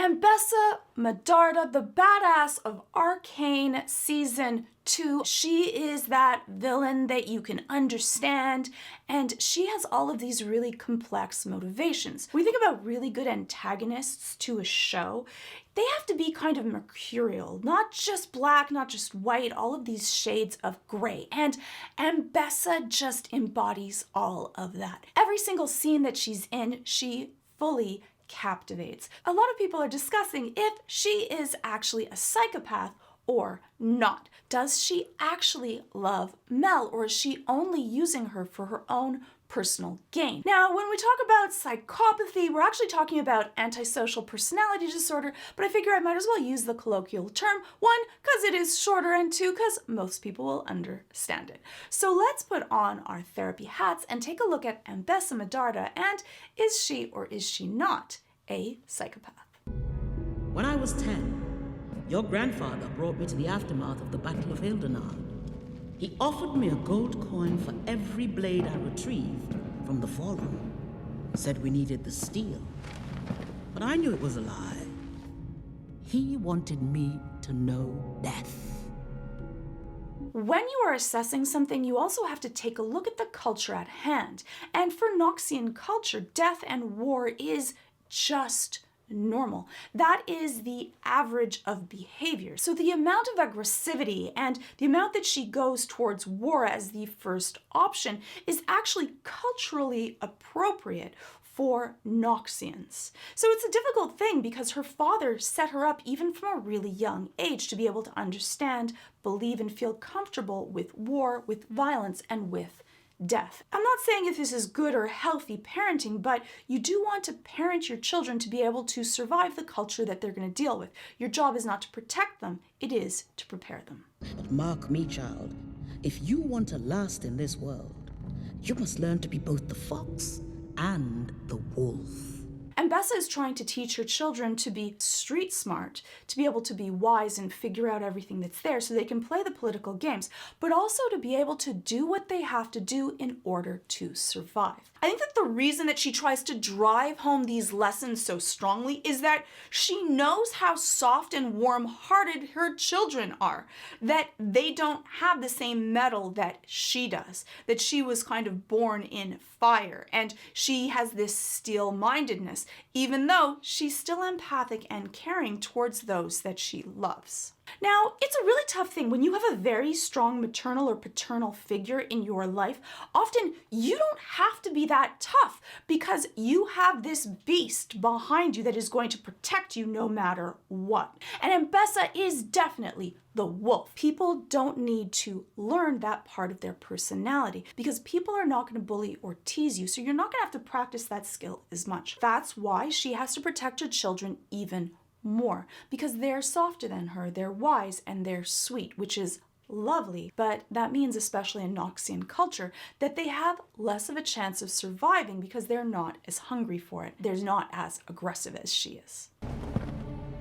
Ambessa Medarda, the badass of Arcane Season 2. She is that villain that you can understand, and she has all of these really complex motivations. When we think about really good antagonists to a show, they have to be kind of mercurial, not just black, not just white, all of these shades of gray. And Ambessa just embodies all of that. Every single scene that she's in, she fully captivates. A lot of people are discussing if she is actually a psychopath or not. Does she actually love Mel, or is she only using her for her own personal gain? Now, when we talk about psychopathy, we're actually talking about antisocial personality disorder, but I figure I might as well use the colloquial term, one, because it is shorter, and two, because most people will understand it. So let's put on our therapy hats and take a look at Ambessa Medarda, and is she or is she not a psychopath? When I was 10, your grandfather brought me to the aftermath of the Battle of Hildenard. He offered me a gold coin for every blade I retrieved from the Fallen. Said we needed the steel, but I knew it was a lie. He wanted me to know death. When you are assessing something, you also have to take a look at the culture at hand. And for Noxian culture, death and war is just normal. That is the average of behavior. So the amount of aggressivity and the amount that she goes towards war as the first option is actually culturally appropriate for Noxians. So it's a difficult thing because her father set her up even from a really young age to be able to understand, believe, and feel comfortable with war, with violence, and with death. I'm not saying if this is good or healthy parenting, but you do want to parent your children to be able to survive the culture that they're going to deal with. Your job is not to protect them, it is to prepare them. But mark me, child, if you want to last in this world, you must learn to be both the fox and the wolf. Ambessa is trying to teach her children to be street smart, to be able to be wise and figure out everything that's there so they can play the political games, but also to be able to do what they have to do in order to survive. I think that the reason that she tries to drive home these lessons so strongly is that she knows how soft and warm-hearted her children are, that they don't have the same metal that she does, that she was kind of born in fire, and she has this steel-mindedness, even though she's still empathic and caring towards those that she loves. Now, it's a really tough thing when you have a very strong maternal or paternal figure in your life. Often you don't have to be that tough because you have this beast behind you that is going to protect you no matter what. And Ambessa is definitely the wolf. People don't need to learn that part of their personality because people are not going to bully or tease you, so you're not going to have to practice that skill as much. That's why she has to protect her children even more, because they're softer than her, they're wise, and they're sweet, which is lovely, but that means, especially in Noxian culture, that they have less of a chance of surviving because they're not as hungry for it. They're not as aggressive as she is.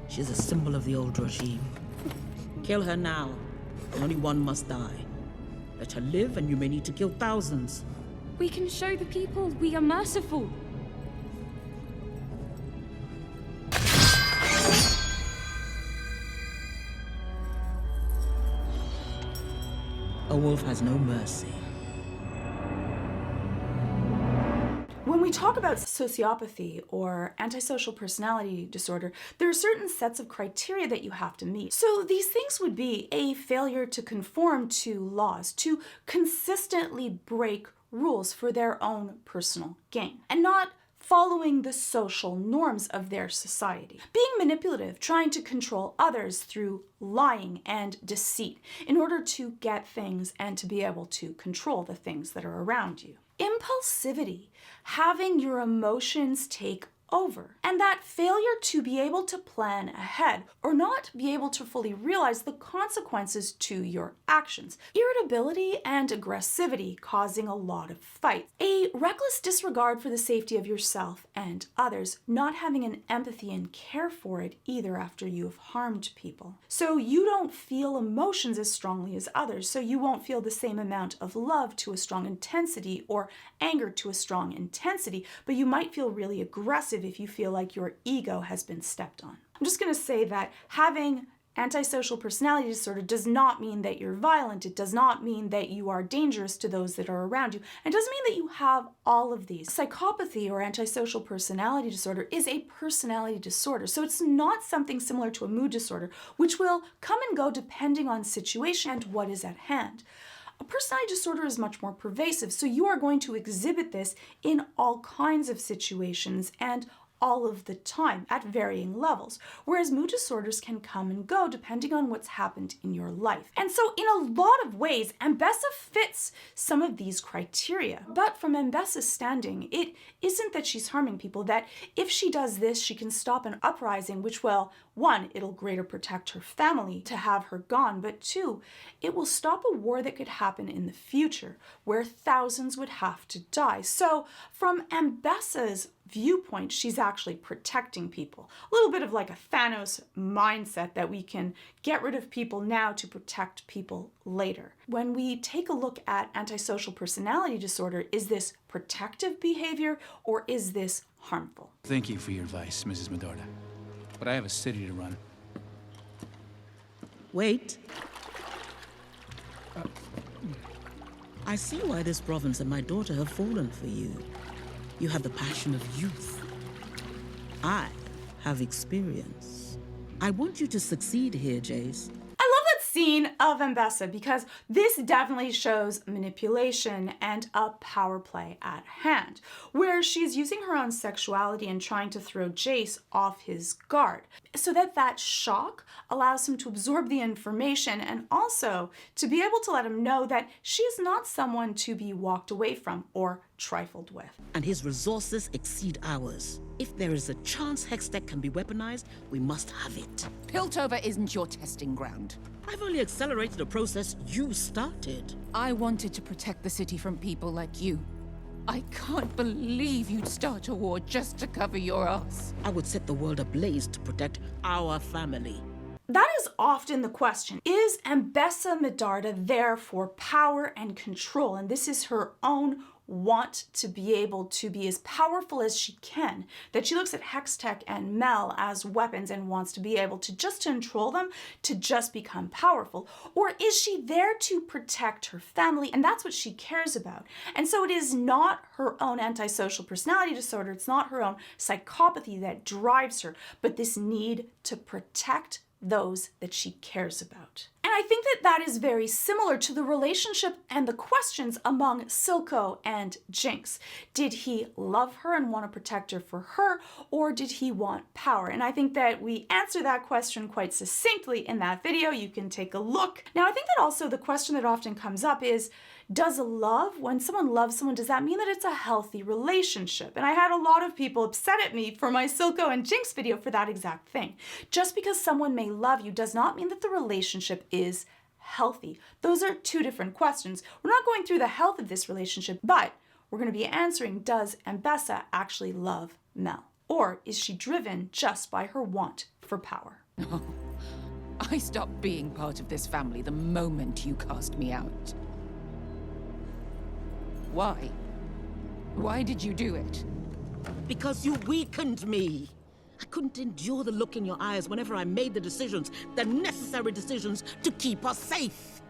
She's a symbol of the old regime. Kill her now. Only one must die. Let her live and you may need to kill thousands. We can show the people we are merciful. A wolf has no mercy. When we talk about sociopathy or antisocial personality disorder, there are certain sets of criteria that you have to meet. So these things would be a failure to conform to laws, to consistently break rules for their own personal gain, and not following the social norms of their society. Being manipulative, trying to control others through lying and deceit in order to get things and to be able to control the things that are around you. Impulsivity, having your emotions take over, and that failure to be able to plan ahead or not be able to fully realize the consequences to your actions. Irritability and aggressivity causing a lot of fights. A reckless disregard for the safety of yourself and others, not having an empathy and care for it either after you have harmed people. So you don't feel emotions as strongly as others, so you won't feel the same amount of love to a strong intensity or anger to a strong intensity, but you might feel really aggressive aggressive if you feel like your ego has been stepped on. I'm just going to say that having antisocial personality disorder does not mean that you're violent. It does not mean that you are dangerous to those that are around you. It doesn't mean that you have all of these. Psychopathy or antisocial personality disorder is a personality disorder. So it's not something similar to a mood disorder, which will come and go depending on situation and what is at hand. A personality disorder is much more pervasive, so you are going to exhibit this in all kinds of situations and all of the time at varying levels, whereas mood disorders can come and go depending on what's happened in your life. And so in a lot of ways, Ambessa fits some of these criteria. But from Ambessa's standing, it isn't that she's harming people, that if she does this, she can stop an uprising, which will, one, it'll greater protect her family to have her gone, but two, it will stop a war that could happen in the future where thousands would have to die. So from Ambessa's viewpoint, she's actually protecting people. A little bit of like a Thanos mindset that we can get rid of people now to protect people later. When we take a look at antisocial personality disorder, is this protective behavior or is this harmful? Thank you for your advice, Mrs. Medarda. But I have a city to run. Wait. I see why this province and my daughter have fallen for you. You have the passion of youth. I have experience. I want you to succeed here, Jace. I love that scene of Ambessa because this definitely shows manipulation and a power play at hand, where she's using her own sexuality and trying to throw Jace off his guard, so that shock allows him to absorb the information and also to be able to let him know that she is not someone to be walked away from or trifled with. And his resources exceed ours. If there is a chance Hextech can be weaponized, we must have it. Piltover isn't your testing ground. I've only accelerated a process you started. I wanted to protect the city from people like you. I can't believe you'd start a war just to cover your ass. I would set the world ablaze to protect our family. That is often the question. Is Ambessa Medarda there for power and control? And this is her own want to be able to be as powerful as she can, that she looks at Hextech and Mel as weapons and wants to be able to just control them, to just become powerful? Or is she there to protect her family? And that's what she cares about. And so it is not her own antisocial personality disorder, it's not her own psychopathy that drives her, but this need to protect those that she cares about. And I think that is very similar to the relationship and the questions among Silco and Jinx. Did he love her and want to protect her for her, or did he want power? And I think that we answer that question quite succinctly in that video. You can take a look. Now, I think that also the question that often comes up is, does love, when someone loves someone, does that mean that it's a healthy relationship? And I had a lot of people upset at me for my Silco and Jinx video for that exact thing. Just because someone may love you does not mean that the relationship is healthy. Those are two different questions. We're not going through the health of this relationship, but we're going to be answering, does Ambessa actually love Mel? Or is she driven just by her want for power? Oh, I stopped being part of this family the moment you cast me out. Why? Why did you do it? Because you weakened me. I couldn't endure the look in your eyes whenever I made the necessary decisions to keep us safe.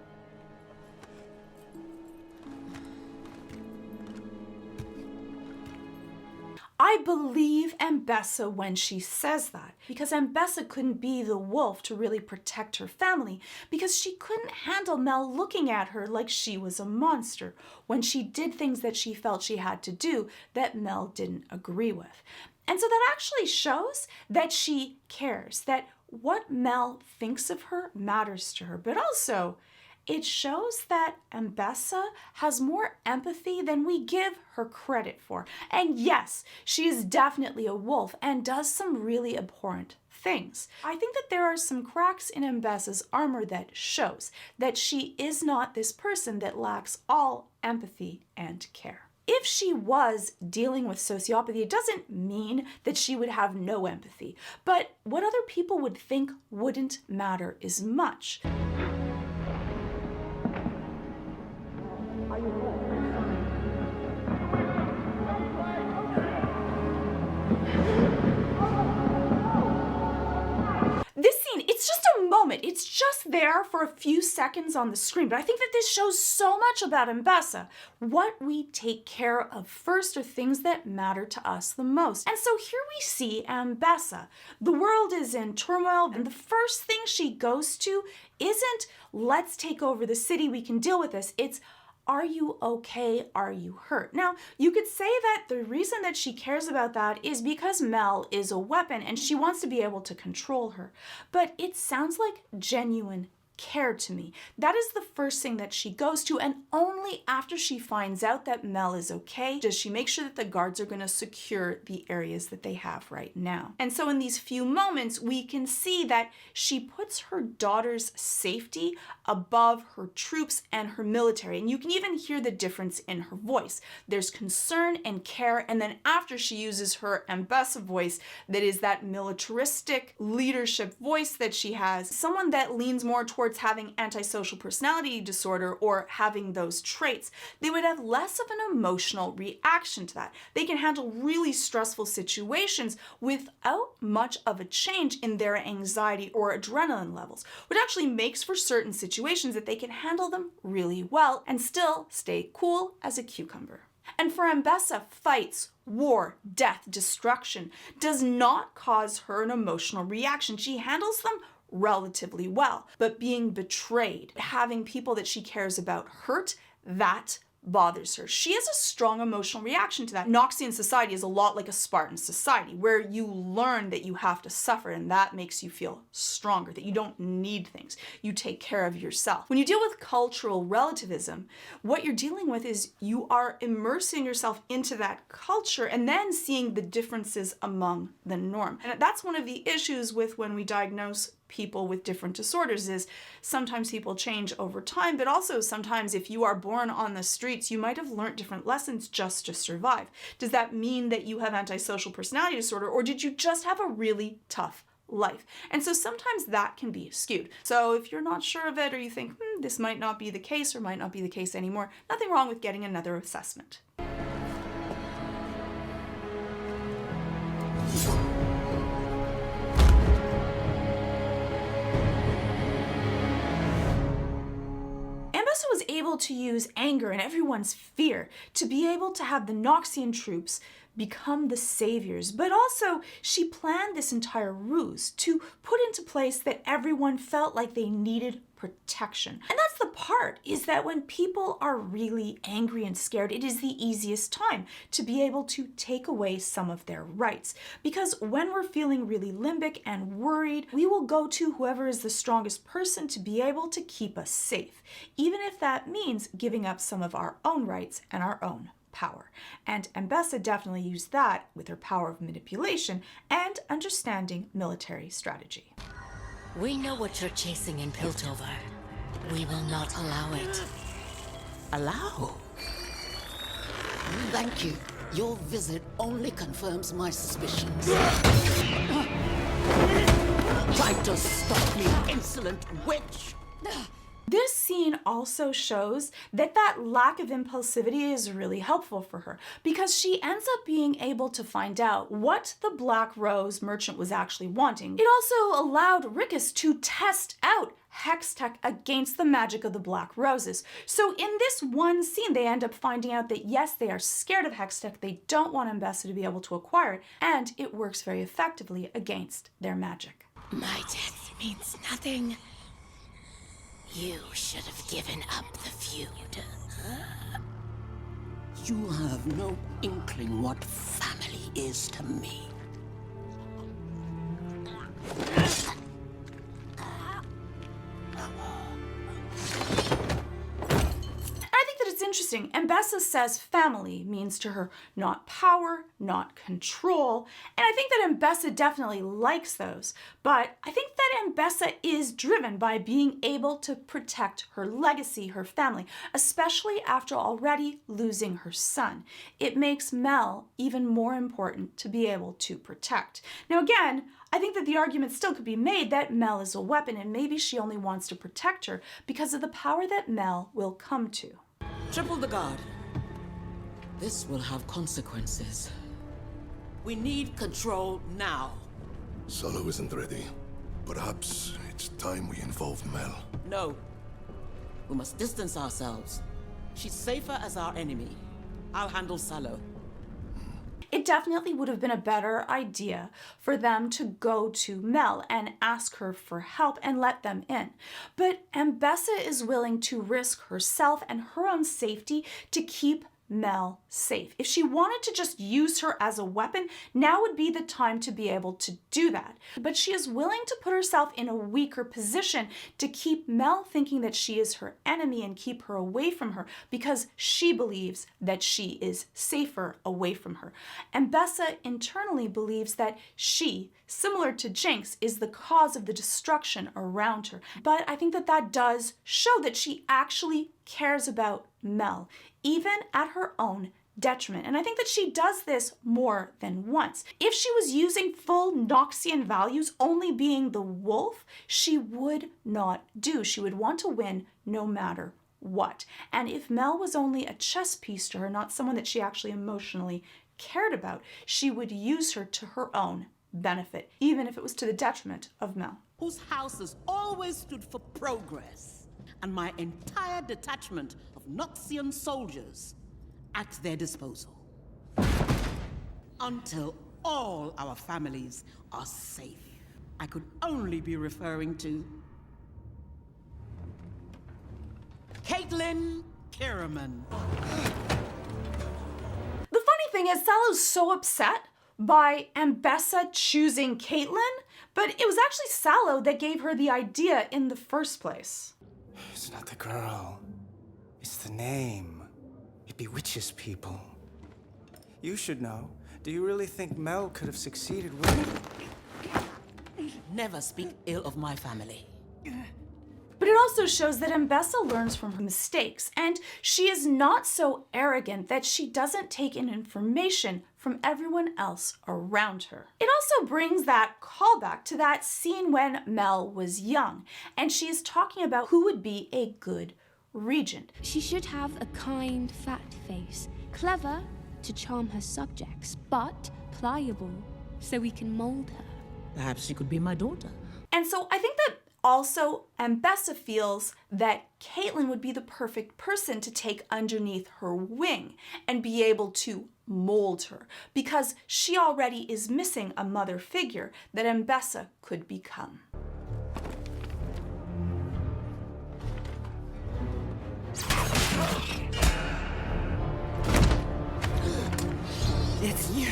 I believe Ambessa when she says that, because Ambessa couldn't be the wolf to really protect her family, because she couldn't handle Mel looking at her like she was a monster when she did things that she felt she had to do that Mel didn't agree with. And so that actually shows that she cares, that what Mel thinks of her matters to her, but also it shows that Ambessa has more empathy than we give her credit for. And yes, she is definitely a wolf and does some really abhorrent things. I think that there are some cracks in Ambessa's armor that shows that she is not this person that lacks all empathy and care. If she was dealing with sociopathy, it doesn't mean that she would have no empathy, but what other people would think wouldn't matter as much. It's just there for a few seconds on the screen, but I think that this shows so much about Ambessa. What we take care of first are things that matter to us the most. And so here we see Ambessa. The world is in turmoil, and the first thing she goes to isn't, let's take over the city, we can deal with this. It's, are you okay? Are you hurt? Now, you could say that the reason that she cares about that is because Mel is a weapon and she wants to be able to control her. But it sounds like genuine care to me. That is the first thing that she goes to, and only after she finds out that Mel is okay does she make sure that the guards are going to secure the areas that they have right now. And so in these few moments, we can see that she puts her daughter's safety above her troops and her military, and you can even hear the difference in her voice. There's concern and care, and then after she uses her Ambessa voice, that is that militaristic leadership voice that she has, someone that leans more towards having antisocial personality disorder or having those traits, they would have less of an emotional reaction to that. They can handle really stressful situations without much of a change in their anxiety or adrenaline levels, which actually makes for certain situations that they can handle them really well and still stay cool as a cucumber. And for Ambessa, fights, war, death, destruction does not cause her an emotional reaction. She handles them relatively well. But being betrayed, having people that she cares about hurt, that bothers her. She has a strong emotional reaction to that. Noxian society is a lot like a Spartan society, where you learn that you have to suffer, and that makes you feel stronger, that you don't need things. You take care of yourself. When you deal with cultural relativism, what you're dealing with is you are immersing yourself into that culture and then seeing the differences among the norm. And that's one of the issues with when we diagnose people with different disorders is sometimes people change over time, but also sometimes if you are born on the streets, you might have learned different lessons just to survive. Does that mean that you have antisocial personality disorder, or did you just have a really tough life? And so sometimes that can be skewed. So if you're not sure of it, or you think, this might not be the case or might not be the case anymore, nothing wrong with getting another assessment. Ambessa was able to use anger and everyone's fear to be able to have the Noxian troops become the saviors, but also she planned this entire ruse to put into place that everyone felt like they needed protection. And that's the part, is that when people are really angry and scared, it is the easiest time to be able to take away some of their rights. Because when we're feeling really limbic and worried, we will go to whoever is the strongest person to be able to keep us safe, even if that means giving up some of our own rights and our own power. And Ambessa definitely used that with her power of manipulation and understanding military strategy. We know what you're chasing in Piltover. We will not allow it. Allow? Thank you. Your visit only confirms my suspicions. Try to stop me, insolent witch! This scene also shows that lack of impulsivity is really helpful for her, because she ends up being able to find out what the Black Rose merchant was actually wanting. It also allowed Rickus to test out Hextech against the magic of the Black Roses. So in this one scene, they end up finding out that yes, they are scared of Hextech, they don't want Ambessa to be able to acquire it, and it works very effectively against their magic. My death means nothing. You should have given up the feud. You have no inkling what family is to me. Interesting. Ambessa says family means to her not power, not control, and I think that Ambessa definitely likes those, but I think that Ambessa is driven by being able to protect her legacy, her family, especially after already losing her son. It makes Mel even more important to be able to protect. Now again, I think that the argument still could be made that Mel is a weapon and maybe she only wants to protect her because of the power that Mel will come to. Triple the guard. This will have consequences. We need control now. Solo isn't ready. Perhaps it's time we involve Mel. No. We must distance ourselves. She's safer as our enemy. I'll handle Sallow. It definitely would have been a better idea for them to go to Mel and ask her for help and let them in. But Ambessa is willing to risk herself and her own safety to keep Mel safe. If she wanted to just use her as a weapon, now would be the time to be able to do that. But she is willing to put herself in a weaker position to keep Mel thinking that she is her enemy and keep her away from her because she believes that she is safer away from her. Ambessa internally believes that she, similar to Jinx, is the cause of the destruction around her. But I think that that does show that she actually cares about Mel, even at her own detriment. And I think that she does this more than once. If she was using full Noxian values, only being the wolf, she would not do. She would want to win no matter what. And if Mel was only a chess piece to her, not someone that she actually emotionally cared about, she would use her to her own benefit, even if it was to the detriment of Mel. Whose house has always stood for progress, and my entire detachment of Noxian soldiers at their disposal. Until all our families are safe. I could only be referring to Caitlyn Kiraman. The funny thing is, Sallow's so upset by Ambessa choosing Caitlyn, but it was actually Sallow that gave her the idea in the first place. It's not the girl. It's the name. It bewitches people. You should know. Do you really think Mel could have succeeded with it? Never speak ill of my family. But it also shows that Ambessa learns from her mistakes, and she is not so arrogant that she doesn't take in information from everyone else around her. It also brings that callback to that scene when Mel was young, and she is talking about who would be a good regent. She should have a kind, fat face, clever to charm her subjects, but pliable so we can mold her. Perhaps she could be my daughter. And so I think that also Ambessa feels that Caitlyn would be the perfect person to take underneath her wing and be able to mold her, because she already is missing a mother figure that Ambessa could become. It's you.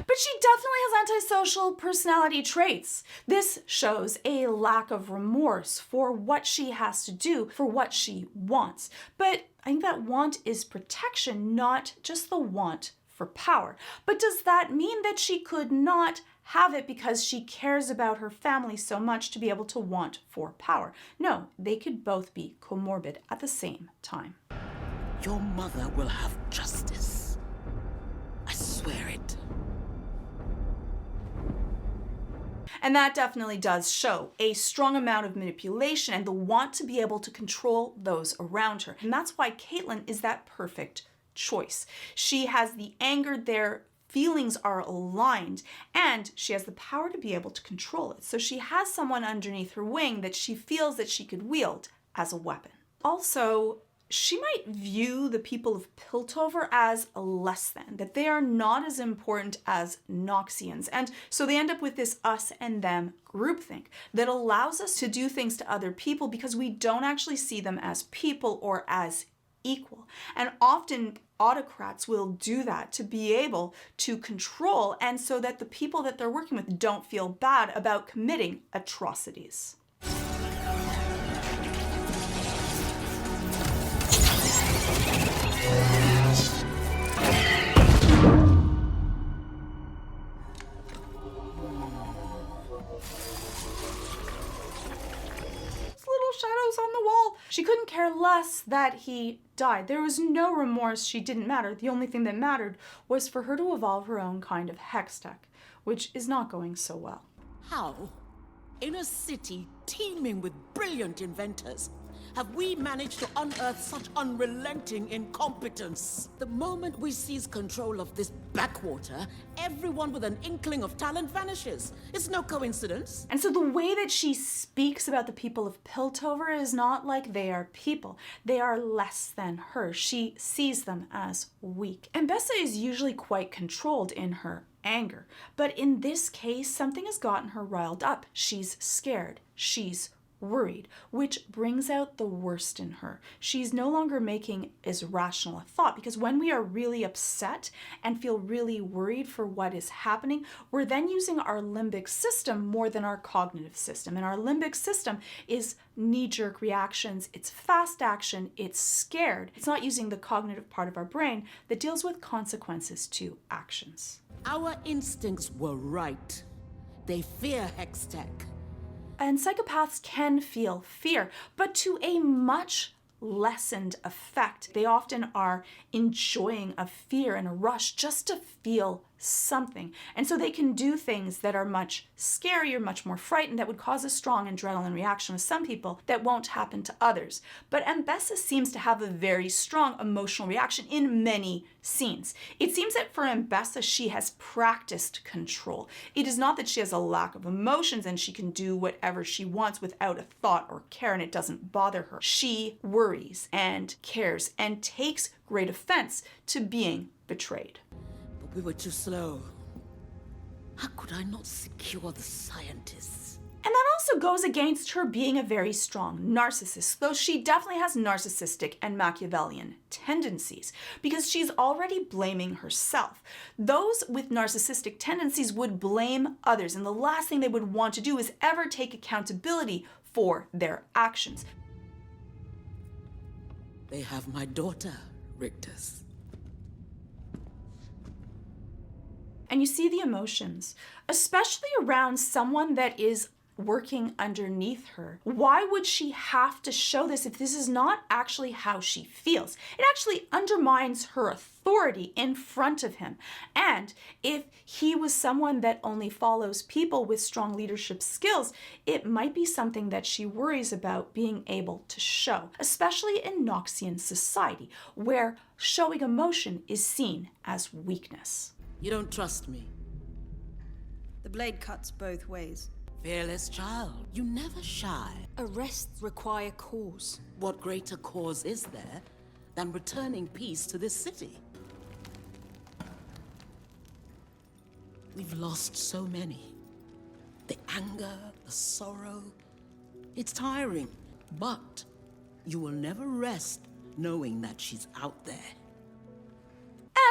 But she definitely has antisocial personality traits. This shows a lack of remorse for what she has to do, for what she wants. But I think that want is protection, not just the want for power. But does that mean that she could not have it because she cares about her family so much to be able to want for power? No, they could both be comorbid at the same time. Your mother will have justice. I swear it. And that definitely does show a strong amount of manipulation and the want to be able to control those around her. And that's why Caitlyn is that perfect choice. She has the anger, their feelings are aligned, and she has the power to be able to control it. So she has someone underneath her wing that she feels that she could wield as a weapon. Also, she might view the people of Piltover as less than, that they are not as important as Noxians. And so they end up with this us and them groupthink that allows us to do things to other people because we don't actually see them as people or as equal. And often autocrats will do that to be able to control, and so that the people that they're working with don't feel bad about committing atrocities. Shadows on the wall. She couldn't care less that he died. There was no remorse. She didn't matter. The only thing that mattered was for her to evolve her own kind of Hextech, which is not going so well. How? In a city teeming with brilliant inventors, have we managed to unearth such unrelenting incompetence? The moment we seize control of this backwater, everyone with an inkling of talent vanishes. It's no coincidence. And so the way that she speaks about the people of Piltover is not like they are people. They are less than her. She sees them as weak. Ambessa is usually quite controlled in her anger, but in this case, something has gotten her riled up. She's scared. She's worried, which brings out the worst in her. She's no longer making as rational a thought, because when we are really upset and feel really worried for what is happening, we're then using our limbic system more than our cognitive system. And our limbic system is knee-jerk reactions, it's fast action, it's scared. It's not using the cognitive part of our brain that deals with consequences to actions. Our instincts were right. They fear Hextech. And psychopaths can feel fear, but to a much lessened effect. They often are enjoying a fear and a rush just to feel something. And so they can do things that are much scarier, much more frightened, that would cause a strong adrenaline reaction with some people that won't happen to others. But Ambessa seems to have a very strong emotional reaction in many scenes. It seems that for Ambessa, she has practiced control. It is not that she has a lack of emotions and she can do whatever she wants without a thought or care and it doesn't bother her. She worries and cares and takes great offense to being betrayed. But we were too slow. How could I not secure the scientists? And that also goes against her being a very strong narcissist, though she definitely has narcissistic and Machiavellian tendencies, because she's already blaming herself. Those with narcissistic tendencies would blame others, and the last thing they would want to do is ever take accountability for their actions. They have my daughter, Rictus. And you see the emotions, especially around someone that is working underneath her. Why would she have to show this if this is not actually how she feels? It actually undermines her authority in front of him. And if he was someone that only follows people with strong leadership skills, it might be something that she worries about being able to show, especially in Noxian society, where showing emotion is seen as weakness. You don't trust me. The blade cuts both ways. Fearless child, you never shy. Arrests require cause. What greater cause is there than returning peace to this city? We've lost so many. The anger, the sorrow. It's tiring, but you will never rest knowing that she's out there.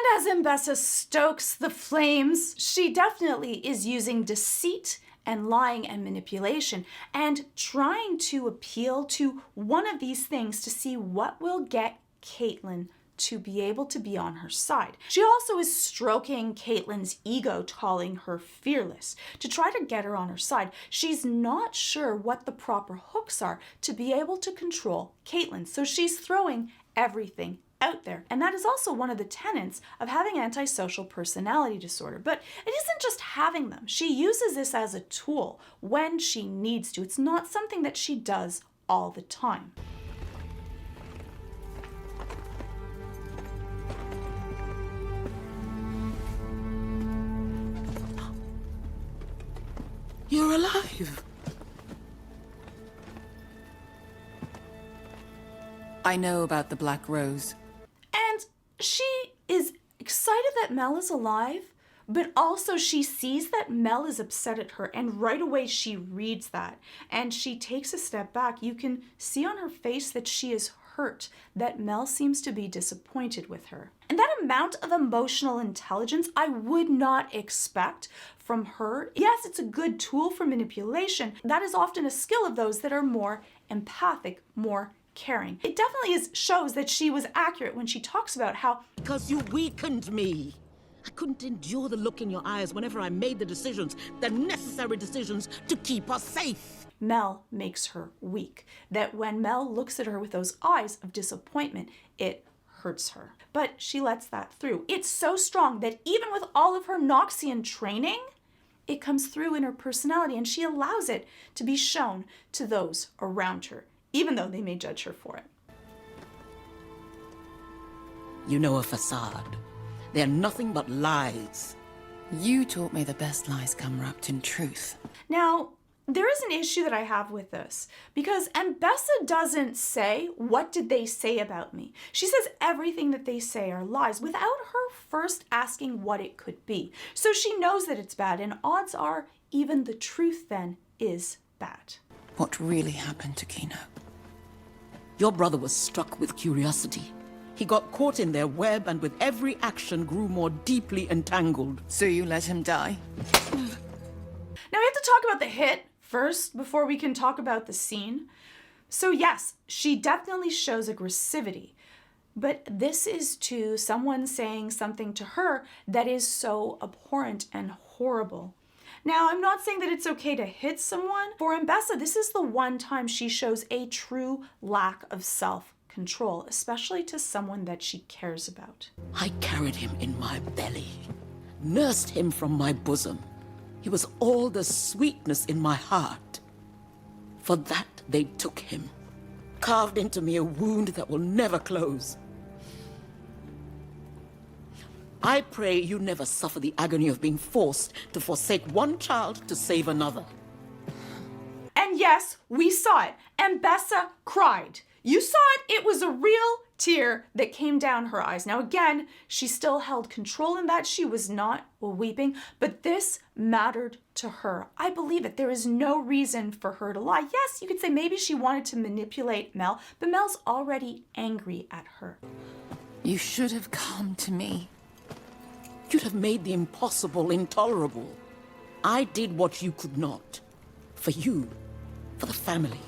And as Ambessa stokes the flames, she definitely is using deceit and lying and manipulation and trying to appeal to one of these things to see what will get Caitlyn to be able to be on her side. She also is stroking Caitlyn's ego, calling her fearless, to try to get her on her side. She's not sure what the proper hooks are to be able to control Caitlyn, so she's throwing everything out there. And that is also one of the tenets of having antisocial personality disorder. But it isn't just having them. She uses this as a tool when she needs to. It's not something that she does all the time. You're alive. I know about the Black Rose. And she is excited that Mel is alive, but also she sees that Mel is upset at her, and right away she reads that and she takes a step back. You can see on her face that she is hurt, that Mel seems to be disappointed with her. And that amount of emotional intelligence I would not expect from her. Yes, it's a good tool for manipulation. That is often a skill of those that are more empathic, more caring. It definitely shows that she was accurate when she talks about how— Because you weakened me. I couldn't endure the look in your eyes whenever I made the decisions, the necessary decisions to keep us safe. Mel makes her weak. That when Mel looks at her with those eyes of disappointment, it hurts her. But she lets that through. It's so strong that even with all of her Noxian training, it comes through in her personality, and she allows it to be shown to those around her. even though they may judge her for it. You know a facade. They're nothing but lies. You taught me the best lies come wrapped in truth. Now, there is an issue that I have with this, because Ambessa doesn't say, what did they say about me? She says everything that they say are lies without her first asking what it could be. So she knows that it's bad, and odds are even the truth then is bad. What really happened to Kino? Your brother was struck with curiosity. He got caught in their web and with every action grew more deeply entangled. So you let him die? Now we have to talk about the hit first before we can talk about the scene. So yes, she definitely shows aggressivity, but this is to someone saying something to her that is so abhorrent and horrible. Now, I'm not saying that it's okay to hit someone. For Ambessa, this is the one time she shows a true lack of self-control, especially to someone that she cares about. I carried him in my belly, nursed him from my bosom. He was all the sweetness in my heart. For that, they took him, carved into me a wound that will never close. I pray you never suffer the agony of being forced to forsake one child to save another. And yes, we saw it. Ambessa cried. You saw it. It was a real tear that came down her eyes. Now again, she still held control in that. She was not weeping, but this mattered to her. I believe it. There is no reason for her to lie. Yes, you could say maybe she wanted to manipulate Mel, but Mel's already angry at her. You should have come to me. You'd have made the impossible intolerable. I did what you could not. For you, for the family.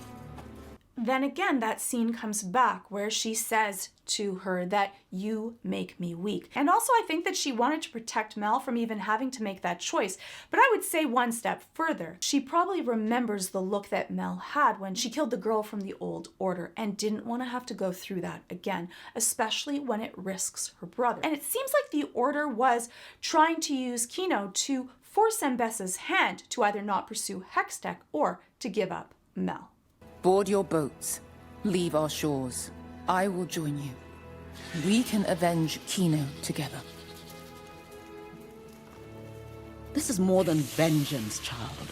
Then again, that scene comes back where she says to her that you make me weak. And also I think that she wanted to protect Mel from even having to make that choice. But I would say one step further. She probably remembers the look that Mel had when she killed the girl from the old order and didn't want to have to go through that again, especially when it risks her brother. And it seems like the order was trying to use Kino to force Ambessa's hand to either not pursue Hextech or to give up Mel. Board your boats. Leave our shores. I will join you. We can avenge Kino together. This is more than vengeance, child.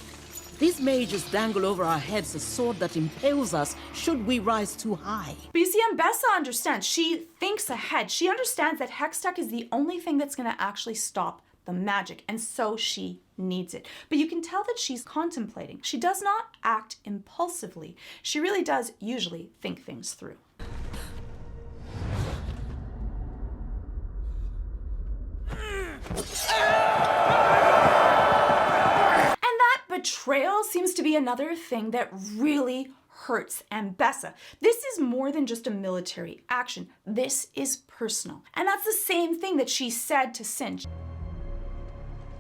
These mages dangle over our heads a sword that impales us should we rise too high. But you see, Ambessa understands. She thinks ahead. She understands that Hextech is the only thing that's going to actually stop the magic, and so she needs it. But you can tell that she's contemplating. She does not act impulsively. She really does usually think things through. And that betrayal seems to be another thing that really hurts Ambessa. This is more than just a military action. This is personal. And that's the same thing that she said to Cinch.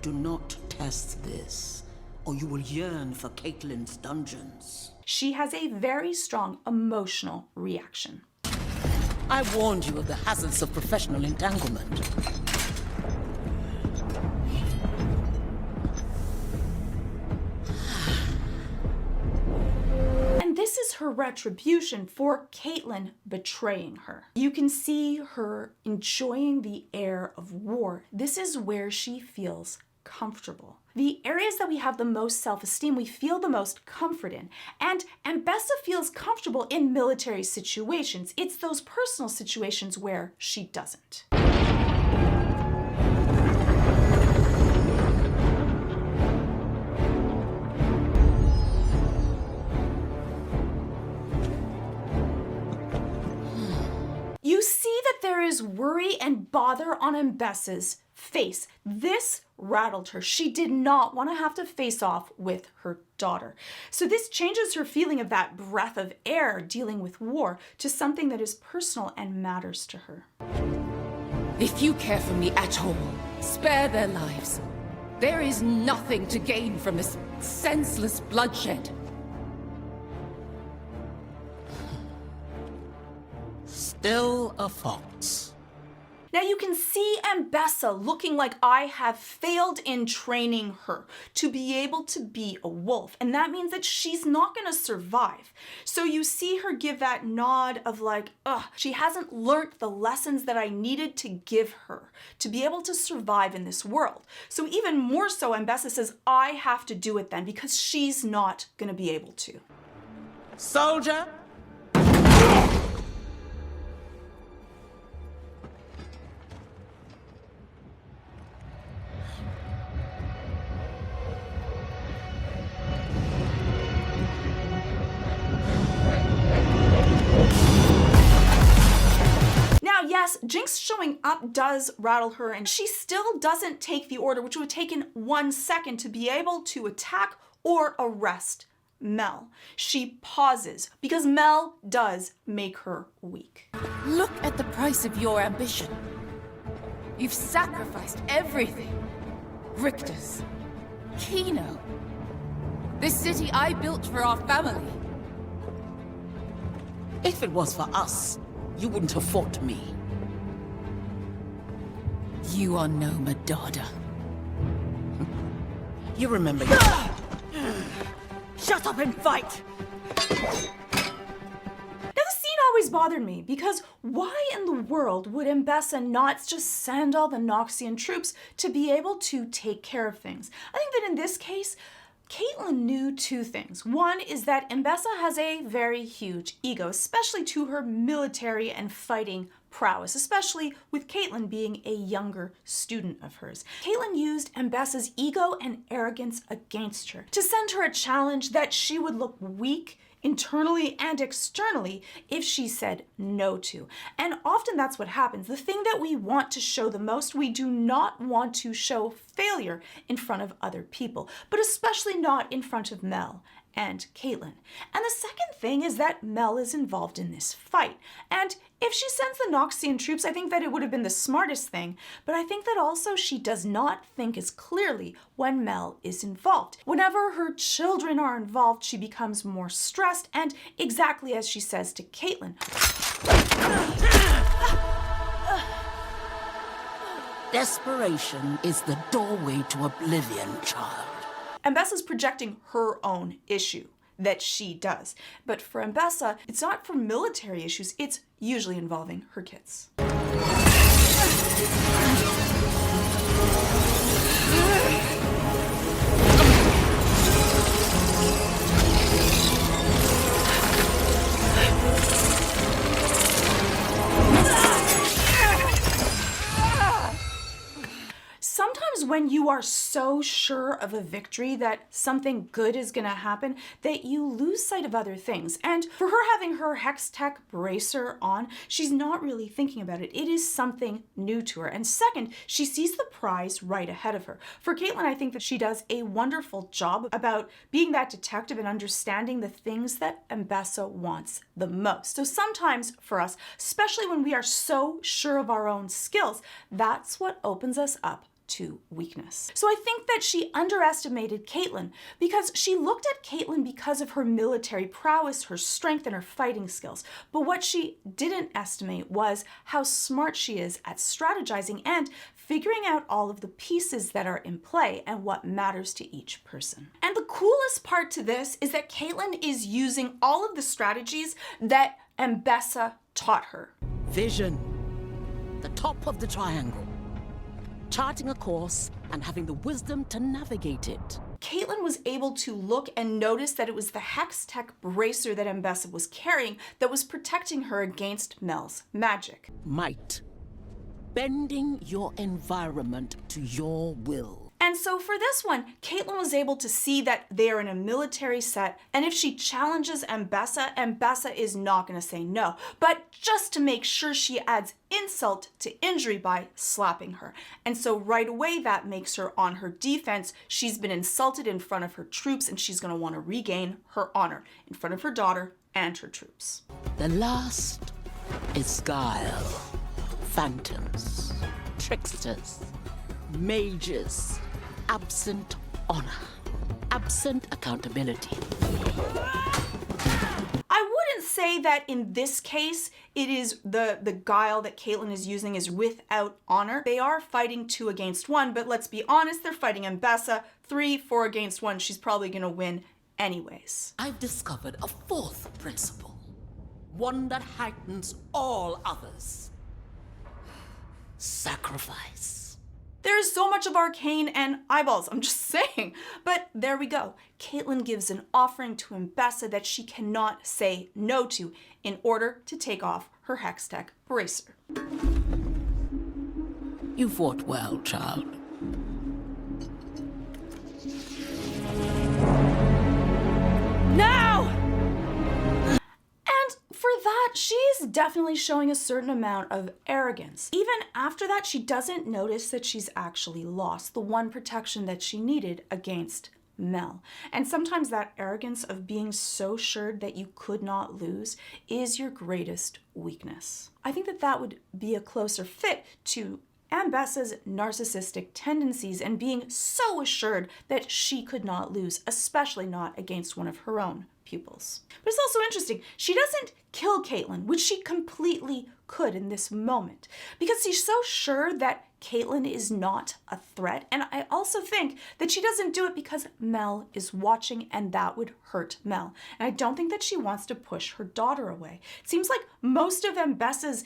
Do not test this, or you will yearn for Caitlyn's dungeons. She has a very strong emotional reaction. I warned you of the hazards of professional entanglement. And this is her retribution for Caitlyn betraying her. You can see her enjoying the air of war. This is where she feels comfortable. The areas that we have the most self-esteem, we feel the most comfort in. And Ambessa feels comfortable in military situations. It's those personal situations where she doesn't. You see that there is worry and bother on Ambessa's face. This rattled her. She did not want to have to face off with her daughter. So this changes her feeling of that breath of air dealing with war to something that is personal and matters to her. If you care for me at all, spare their lives. There is nothing to gain from this senseless bloodshed. Still a fox. Now you can see Ambessa looking like I have failed in training her to be able to be a wolf, and that means that she's not gonna survive. So you see her give that nod of like, ugh, she hasn't learnt the lessons that I needed to give her to be able to survive in this world. So even more so, Ambessa says, I have to do it then because she's not gonna be able to. Soldier! Yes, Jinx showing up does rattle her, and she still doesn't take the order, which would have taken 1 second to be able to attack or arrest Mel. She pauses because Mel does make her weak. Look at the price of your ambition. You've sacrificed everything. Richter's, Kino, this city I built for our family. If it was for us, you wouldn't have fought me. You are no Medarda. You remember Shut up and fight! Now this scene always bothered me because why in the world would Ambessa not just send all the Noxian troops to be able to take care of things? I think that in this case, Caitlyn knew 2 things. One is that Ambessa has a very huge ego, especially to her military and fighting prowess, especially with Caitlyn being a younger student of hers. Caitlyn used Ambessa's ego and arrogance against her to send her a challenge that she would look weak internally and externally if she said no to. And often that's what happens. The thing that we want to show the most, we do not want to show failure in front of other people, but especially not in front of Mel and Caitlyn. And the second thing is that Mel is involved in this fight. And if she sends the Noxian troops, I think that it would have been the smartest thing, but I think that also she does not think as clearly when Mel is involved. Whenever her children are involved, she becomes more stressed, and exactly as she says to Caitlyn, desperation is the doorway to oblivion, child. Ambessa's projecting her own issue that she does. But for Ambessa, it's not for military issues, it's usually involving her kids. Sometimes when you are so sure of a victory that something good is gonna happen, that you lose sight of other things. And for her having her Hextech bracer on, she's not really thinking about it. It is something new to her. And second, she sees the prize right ahead of her. For Caitlyn, I think that she does a wonderful job about being that detective and understanding the things that Ambessa wants the most. So sometimes for us, especially when we are so sure of our own skills, that's what opens us up to weakness. So I think that she underestimated Caitlyn because she looked at Caitlyn because of her military prowess, her strength, and her fighting skills. But what she didn't estimate was how smart she is at strategizing and figuring out all of the pieces that are in play and what matters to each person. And the coolest part to this is that Caitlyn is using all of the strategies that Ambessa taught her. Vision, the top of the triangle. Charting a course and having the wisdom to navigate it. Caitlyn was able to look and notice that it was the Hextech bracer that Ambessa was carrying that was protecting her against Mel's magic. Might. Bending your environment to your will. And so for this one, Caitlyn was able to see that they are in a military set, and if she challenges Ambessa, Ambessa is not going to say no. But just to make sure, she adds insult to injury by slapping her. And so right away, that makes her on her defense. She's been insulted in front of her troops, and she's going to want to regain her honor in front of her daughter and her troops. The last is guile. Phantoms, tricksters, mages, absent honor, absent accountability. I wouldn't say that in this case, it is the guile that Caitlyn is using is without honor. They are fighting 2 against 1, but let's be honest, they're fighting Ambessa 3, 4 against 1. She's probably gonna win anyways. I've discovered a 4th principle, one that heightens all others. Sacrifice. There's so much of Arcane and eyeballs, I'm just saying. But there we go. Caitlyn gives an offering to Ambessa that she cannot say no to in order to take off her Hextech bracer. You fought well, child. Now! And for that, she's definitely showing a certain amount of arrogance. Even after that, she doesn't notice that she's actually lost the one protection that she needed against Mel. And sometimes that arrogance of being so sure that you could not lose is your greatest weakness. I think that that would be a closer fit to Ambessa's narcissistic tendencies and being so assured that she could not lose, especially not against one of her own pupils. But it's also interesting, she doesn't kill Caitlyn, which she completely could in this moment, because she's so sure that Caitlyn is not a threat. And I also think that she doesn't do it because Mel is watching and that would hurt Mel. And I don't think that she wants to push her daughter away. It seems like most of Ambessa's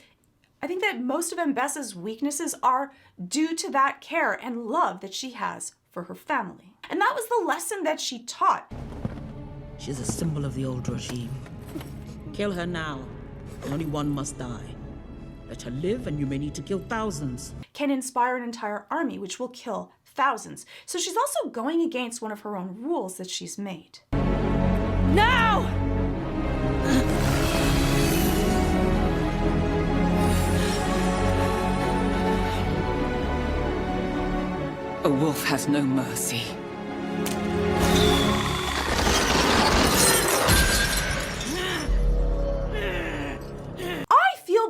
weaknesses are due to that care and love that she has for her family. And that was the lesson that she taught. She's a symbol of the old regime. Kill her now. Only one must die. Let her live and you may need to kill thousands. Can inspire an entire army, which will kill thousands. So she's also going against one of her own rules that she's made. Now! A wolf has no mercy.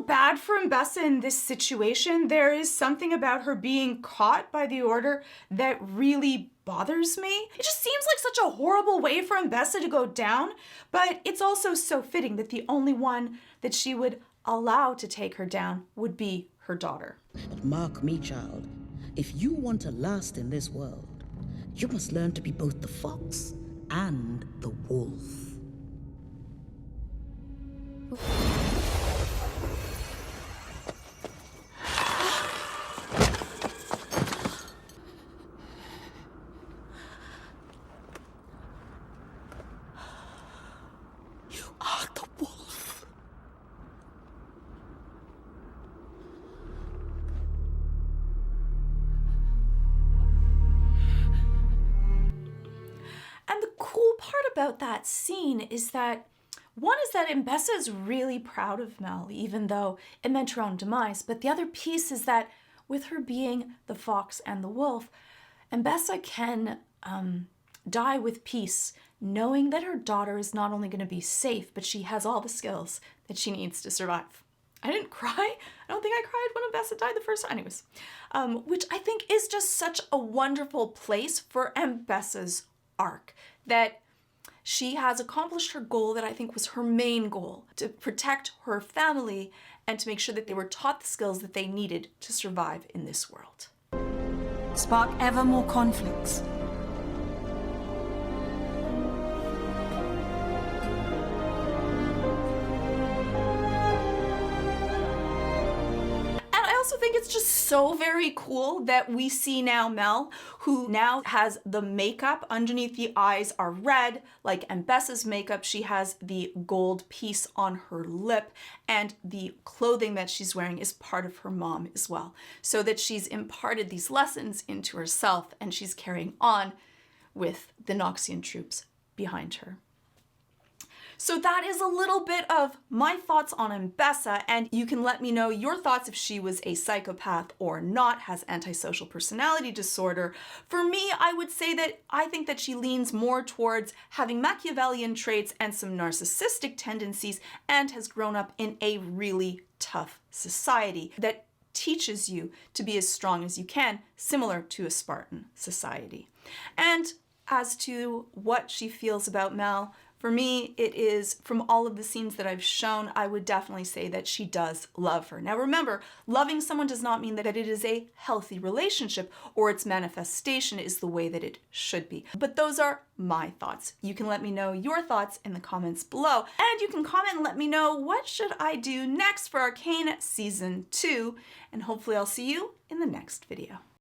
Bad for Ambessa in this situation. There is something about her being caught by the Order that really bothers me. It just seems like such a horrible way for Ambessa to go down, but it's also so fitting that the only one that she would allow to take her down would be her daughter. But mark me, child, if you want to last in this world, you must learn to be both the fox and the wolf. About that scene is that one is that Ambessa is really proud of Mel, even though it meant her own demise. But the other piece is that with her being the fox and the wolf, Ambessa can die with peace, knowing that her daughter is not only going to be safe, but she has all the skills that she needs to survive. I didn't cry. I don't think I cried when Ambessa died the first time. Anyways, which I think is just such a wonderful place for Ambessa's arc, that she has accomplished her goal that I think was her main goal, to protect her family and to make sure that they were taught the skills that they needed to survive in this world. Spark ever more conflicts. I also think it's just so very cool that we see now Mel, who now has the makeup underneath the eyes are red, like Ambessa's makeup. She has the gold piece on her lip, and the clothing that she's wearing is part of her mom as well. So that she's imparted these lessons into herself, and she's carrying on with the Noxian troops behind her. So that is a little bit of my thoughts on Ambessa, and you can let me know your thoughts if she was a psychopath or not, has antisocial personality disorder. For me, I would say that I think that she leans more towards having Machiavellian traits and some narcissistic tendencies, and has grown up in a really tough society that teaches you to be as strong as you can, similar to a Spartan society. And as to what she feels about Mel, For me, it is, from all of the scenes that I've shown, I would definitely say that she does love her. Now remember, loving someone does not mean that it is a healthy relationship or its manifestation is the way that it should be. But those are my thoughts. You can let me know your thoughts in the comments below. And you can comment and let me know what should I do next for Arcane Season 2. And hopefully I'll see you in the next video.